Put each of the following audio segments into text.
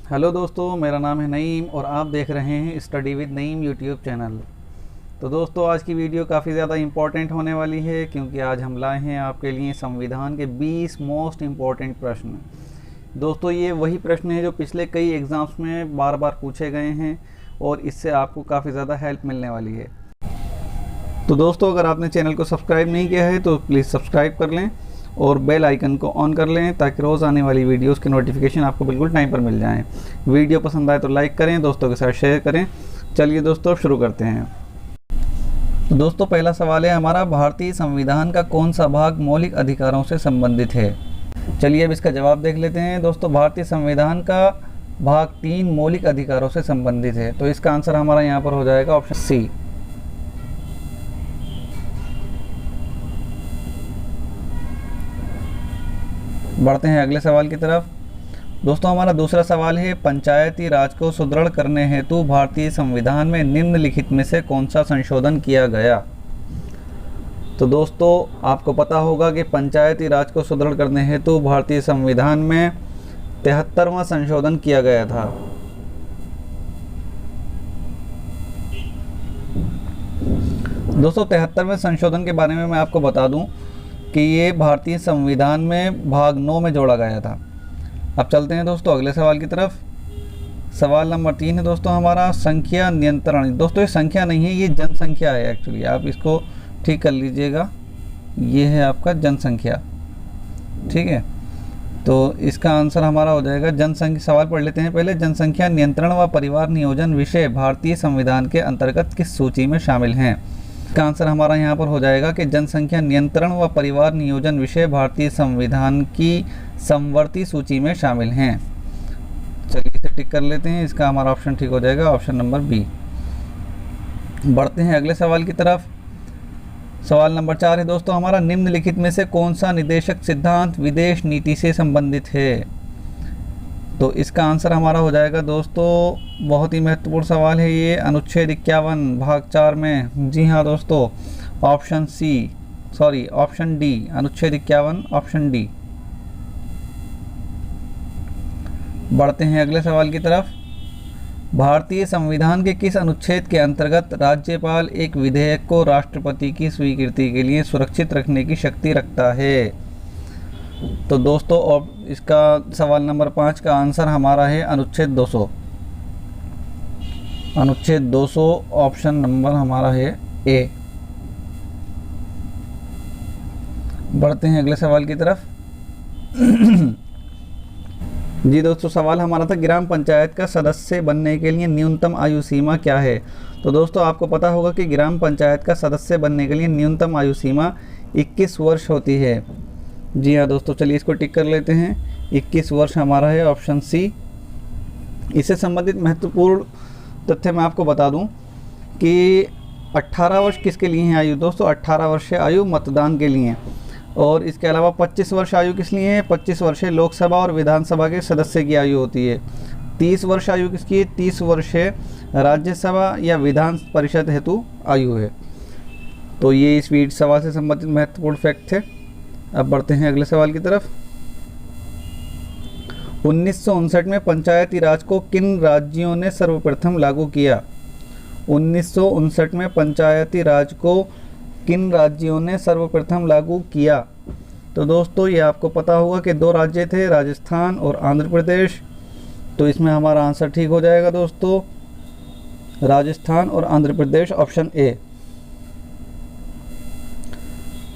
Hello दोस्तों, मेरा नाम है नईम और आप देख रहे हैं study with Naeem YouTube channel. तो दोस्तों, आज की वीडियो काफ़ी ज़्यादा इम्पोर्टेंट होने वाली है क्योंकि आज हम लाए हैं आपके लिए संविधान के 20 मोस्ट इम्पॉर्टेंट प्रश्न। दोस्तों, ये वही प्रश्न है जो पिछले कई एग्ज़ाम्स में बार बार पूछे गए हैं और इससे आपको काफ़ी ज़्यादा हेल्प मिलने वाली है। तो दोस्तों, अगर आपने चैनल को सब्सक्राइब नहीं किया है तो प्लीज़ सब्सक्राइब कर लें और बेल आइकन को ऑन कर लें ताकि रोज़ आने वाली वीडियोस की नोटिफिकेशन आपको बिल्कुल टाइम पर मिल जाएं। वीडियो पसंद आए तो लाइक करें, दोस्तों के साथ शेयर करें। चलिए दोस्तों, शुरू करते हैं। तो दोस्तों, पहला सवाल है हमारा, भारतीय संविधान का कौन सा भाग मौलिक अधिकारों से संबंधित है? चलिए अब इसका जवाब देख लेते हैं। दोस्तों, भारतीय संविधान का भाग 3 मौलिक अधिकारों से संबंधित है, तो इसका आंसर हमारा यहाँ पर हो जाएगा ऑप्शन सी। बढ़ते हैं अगले सवाल की तरफ। दोस्तों, हमारा दूसरा सवाल है, पंचायती राज को सुदृढ़ करने हेतु भारतीय संविधान में निम्नलिखित में से कौन सा संशोधन किया गया? तो दोस्तों, आपको पता होगा कि पंचायती राज को सुदृढ़ करने हेतु भारतीय संविधान में 73वां संशोधन किया गया था। दोस्तों, 73वें संशोधन के बारे में मैं आपको बता दूं कि ये भारतीय संविधान में भाग 9 में जोड़ा गया था। अब चलते हैं दोस्तों अगले सवाल की तरफ। सवाल नंबर 3 है दोस्तों हमारा, संख्या नियंत्रण। दोस्तों, ये संख्या नहीं है, ये जनसंख्या है एक्चुअली, आप इसको ठीक कर लीजिएगा। ये है आपका जनसंख्या, ठीक है। तो इसका आंसर हमारा हो जाएगा जनसंख्या। सवाल पढ़ लेते हैं पहले। जनसंख्या नियंत्रण व परिवार नियोजन विषय भारतीय संविधान के अंतर्गत किस सूची में शामिल हैं? इसका आंसर हमारा यहाँ पर हो जाएगा कि जनसंख्या नियंत्रण व परिवार नियोजन विषय भारतीय संविधान की समवर्ती सूची में शामिल हैं। चलिए इसे टिक कर लेते हैं, इसका हमारा ऑप्शन ठीक हो जाएगा, ऑप्शन नंबर बी। बढ़ते हैं अगले सवाल की तरफ। सवाल नंबर 4 है दोस्तों हमारा, निम्नलिखित में से कौन सा निदेशक सिद्धांत विदेश नीति से संबंधित है? तो इसका आंसर हमारा हो जाएगा दोस्तों, बहुत ही महत्वपूर्ण सवाल है ये, अनुच्छेद 51 भाग 4 में। जी हाँ दोस्तों, ऑप्शन डी, अनुच्छेद 51 ऑप्शन डी। बढ़ते हैं अगले सवाल की तरफ। भारतीय संविधान के किस अनुच्छेद के अंतर्गत राज्यपाल एक विधेयक को राष्ट्रपति की स्वीकृति के लिए सुरक्षित रखने की शक्ति रखता है? तो दोस्तों, इसका सवाल नंबर 5 का आंसर हमारा है अनुच्छेद 200। अनुच्छेद 200 ऑप्शन नंबर हमारा है ए। बढ़ते हैं अगले सवाल की तरफ। जी दोस्तों, सवाल हमारा था, ग्राम पंचायत का सदस्य बनने के लिए न्यूनतम आयु सीमा क्या है? तो दोस्तों, आपको पता होगा कि ग्राम पंचायत का सदस्य बनने के लिए न्यूनतम आयु सीमा 21 वर्ष होती है। जी हाँ दोस्तों, चलिए इसको टिक कर लेते हैं, 21 वर्ष हमारा है ऑप्शन सी। इससे संबंधित महत्वपूर्ण तथ्य मैं आपको बता दूं कि 18 वर्ष किसके लिए है आयु? दोस्तों, 18 वर्ष है आयु मतदान के लिए, और इसके अलावा 25 वर्ष आयु किस लिए है? 25 वर्ष लोकसभा और विधानसभा के सदस्य की आयु होती है। 30 वर्ष आयु किसकी है? 30 वर्ष राज्यसभा या विधान परिषद हेतु आयु है। तो ये इस सवाल से संबंधित महत्वपूर्ण फैक्ट थे। अब बढ़ते हैं अगले सवाल की तरफ। 1959 में पंचायती राज को किन राज्यों ने सर्वप्रथम लागू किया? 1959 में पंचायती राज को किन राज्यों ने सर्वप्रथम लागू किया? तो दोस्तों, ये आपको पता होगा कि 2 राज्य थे, राजस्थान और आंध्र प्रदेश। तो इसमें हमारा आंसर ठीक हो जाएगा दोस्तों, राजस्थान और आंध्र प्रदेश, ऑप्शन ए।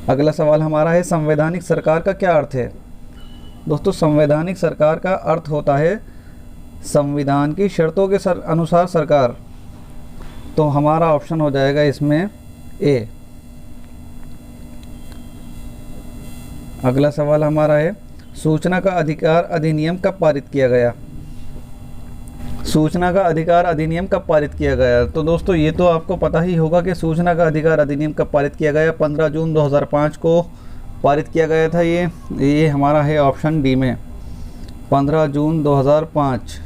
अगला सवाल हमारा है, संवैधानिक सरकार का क्या अर्थ है? दोस्तों, संवैधानिक सरकार का अर्थ होता है संविधान की शर्तों के अनुसार सरकार। तो हमारा ऑप्शन हो जाएगा इसमें ए। अगला सवाल हमारा है, सूचना का अधिकार अधिनियम कब पारित किया गया? सूचना का अधिकार अधिनियम कब पारित किया गया? तो दोस्तों, ये तो आपको पता ही होगा कि सूचना का अधिकार अधिनियम कब पारित किया गया। 15 जून 2005 को पारित किया गया था। ये हमारा है ऑप्शन डी में, 15 जून 2005।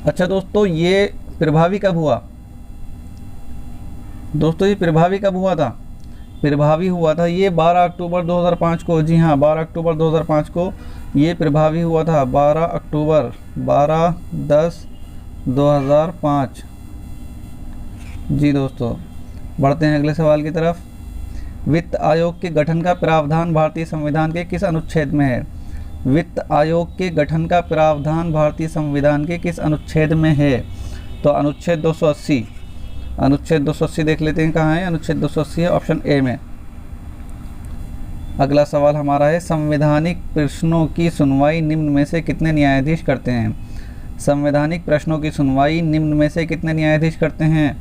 अच्छा दोस्तों, ये प्रभावी कब हुआ? दोस्तों, ये प्रभावी कब हुआ था? प्रभावी हुआ था ये 12 अक्टूबर 2005 को। जी हाँ, 12 अक्टूबर 2005 को ये प्रभावी हुआ था 12 अक्टूबर 12/10/2005। जी दोस्तों, बढ़ते हैं अगले सवाल की तरफ। वित्त आयोग के गठन का प्रावधान भारतीय संविधान के किस अनुच्छेद में है? वित्त आयोग के गठन का प्रावधान भारतीय संविधान के किस अनुच्छेद में है? तो अनुच्छेद 280। अनुच्छेद 280 देख लेते हैं कहाँ है। अनुच्छेद 280 है ऑप्शन ए में। अगला सवाल हमारा है, संवैधानिक प्रश्नों की सुनवाई निम्न में से कितने न्यायाधीश करते हैं? संवैधानिक प्रश्नों की सुनवाई निम्न में से कितने न्यायाधीश करते हैं?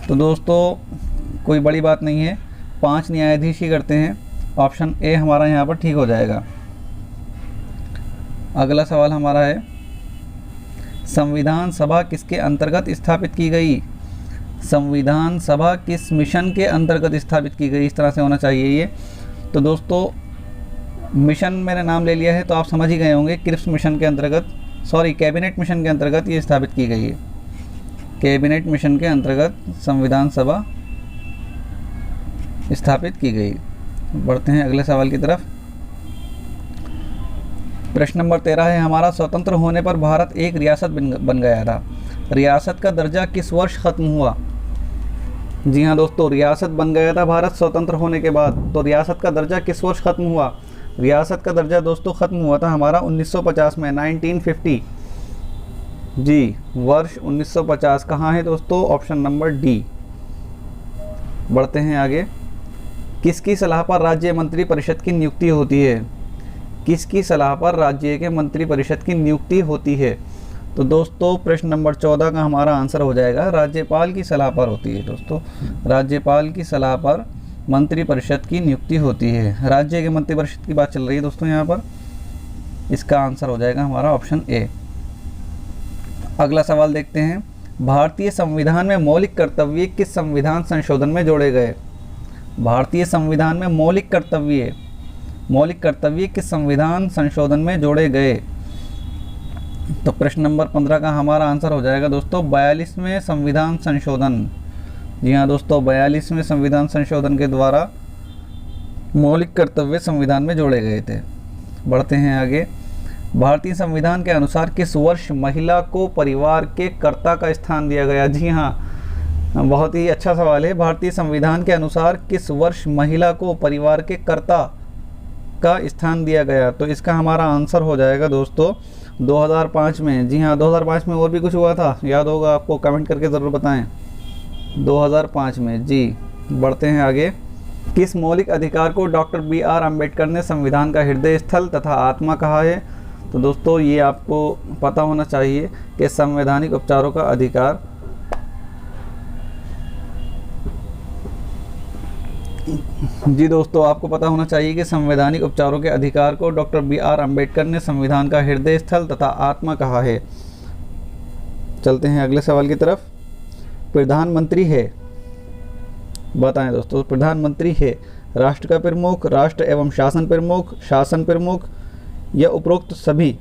तो दोस्तों कोई बड़ी बात नहीं है, 5 न्यायाधीश ही करते हैं। ऑप्शन ए हमारा यहाँ पर ठीक हो जाएगा। अगला सवाल हमारा है, संविधान सभा किसके अंतर्गत स्थापित की गई? संविधान सभा किस मिशन के अंतर्गत स्थापित की गई? इस तरह से होना चाहिए ये। तो दोस्तों मिशन मैंने नाम ले लिया है तो आप समझ ही गए होंगे, क्रिप्स मिशन के अंतर्गत, सॉरी कैबिनेट मिशन के अंतर्गत ये स्थापित की गई है। कैबिनेट मिशन के अंतर्गत संविधान सभा स्थापित की गई। बढ़ते हैं अगले सवाल की तरफ। प्रश्न नंबर 13 है हमारा, स्वतंत्र होने पर भारत एक रियासत बन गया था। रियासत का दर्जा किस वर्ष खत्म हुआ? जी हाँ दोस्तों, रियासत बन गया था भारत स्वतंत्र होने के बाद। तो रियासत का दर्जा किस वर्ष खत्म हुआ? रियासत का दर्जा दोस्तों खत्म हुआ था हमारा 1950 में, 1950। जी, वर्ष 1950 कहाँ है दोस्तों? Option number D. बढ़ते हैं आगे। किसकी सलाह पर राज्य मंत्री परिषद की नियुक्ति होती है? किसकी सलाह पर राज्य के मंत्री परिषद की नियुक्ति होती है? तो दोस्तों प्रश्न नंबर 14 का हमारा आंसर हो जाएगा राज्यपाल की सलाह पर होती है। दोस्तों राज्यपाल की सलाह पर मंत्री परिषद की नियुक्ति होती है। राज्य के मंत्री परिषद की बात चल रही है दोस्तों यहाँ पर। इसका आंसर हो जाएगा हमारा ऑप्शन ए। अगला सवाल देखते हैं, भारतीय संविधान में मौलिक कर्तव्य किस संविधान संशोधन में जोड़े गए? भारतीय संविधान में मौलिक कर्तव्य किस संविधान संशोधन में जोड़े गए? तो प्रश्न नंबर 15 का हमारा आंसर हो जाएगा दोस्तों 42वें संविधान संशोधन। जी हाँ दोस्तों, 42वें संविधान संशोधन के द्वारा मौलिक कर्तव्य संविधान में जोड़े गए थे। बढ़ते हैं आगे। भारतीय संविधान के अनुसार किस वर्ष महिला को परिवार के कर्ता का स्थान दिया गया? जी हाँ, बहुत ही अच्छा सवाल है। भारतीय संविधान के अनुसार किस वर्ष महिला को परिवार के कर्ता का स्थान दिया गया? तो इसका हमारा आंसर हो जाएगा दोस्तों 2005 में। जी हाँ, 2005 में और भी कुछ हुआ था, याद होगा आपको, कमेंट करके ज़रूर बताएं। 2005 में। जी, बढ़ते हैं आगे। किस मौलिक अधिकार को डॉक्टर BR अम्बेडकर ने संविधान का हृदय स्थल तथा आत्मा कहा है? तो दोस्तों ये आपको पता होना चाहिए कि संवैधानिक उपचारों का अधिकार जी दोस्तों, आपको पता होना चाहिए कि संवैधानिक उपचारों के अधिकार को डॉक्टर BR अम्बेडकर ने संविधान का हृदय स्थल तथा आत्मा कहा है। चलते हैं अगले सवाल की तरफ। प्रधानमंत्री है, बताएं दोस्तों, प्रधानमंत्री है राष्ट्र का प्रमुख, राष्ट्र एवं शासन प्रमुख या उपरोक्त सभी?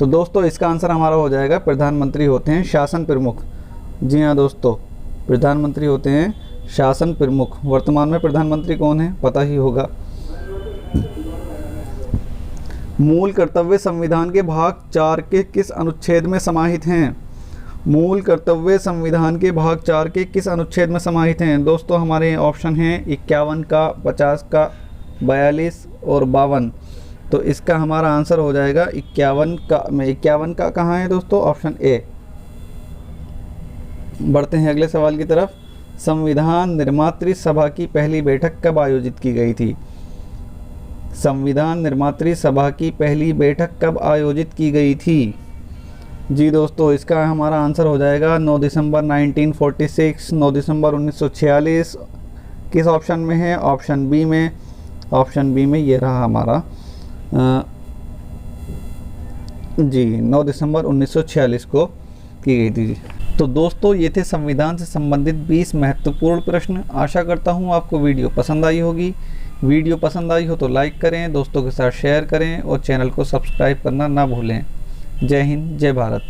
तो दोस्तों इसका आंसर हमारा हो जाएगा प्रधानमंत्री होते हैं शासन प्रमुख। जी हाँ दोस्तों, प्रधानमंत्री होते हैं शासन प्रमुख। वर्तमान में प्रधानमंत्री कौन है पता ही होगा। मूल कर्तव्य संविधान के भाग 4 के किस अनुच्छेद में समाहित हैं? मूल कर्तव्य संविधान के भाग 4 के किस अनुच्छेद में समाहित हैं? दोस्तों हमारे ऑप्शन हैं 51 का, 50 का, 42 और 52। तो इसका हमारा आंसर हो जाएगा 51 का। 51 का कहाँ है दोस्तों? Option A. बढ़ते हैं अगले सवाल की तरफ। संविधान निर्मात्री सभा की पहली बैठक कब आयोजित की गई थी? संविधान निर्मात्री सभा की पहली बैठक कब आयोजित की गई थी? जी दोस्तों, इसका हमारा आंसर हो जाएगा 9 दिसंबर 1946, 9 दिसंबर 1946। किस ऑप्शन में है? ऑप्शन बी में। ऑप्शन बी में ये रहा हमारा जी 9 दिसंबर 1946 को की गई थी। तो दोस्तों ये थे संविधान से संबंधित 20 महत्वपूर्ण प्रश्न। आशा करता हूँ आपको वीडियो पसंद आई होगी। वीडियो पसंद आई हो तो लाइक करें, दोस्तों के साथ शेयर करें और चैनल को सब्सक्राइब करना ना भूलें। जय हिंद, जय भारत।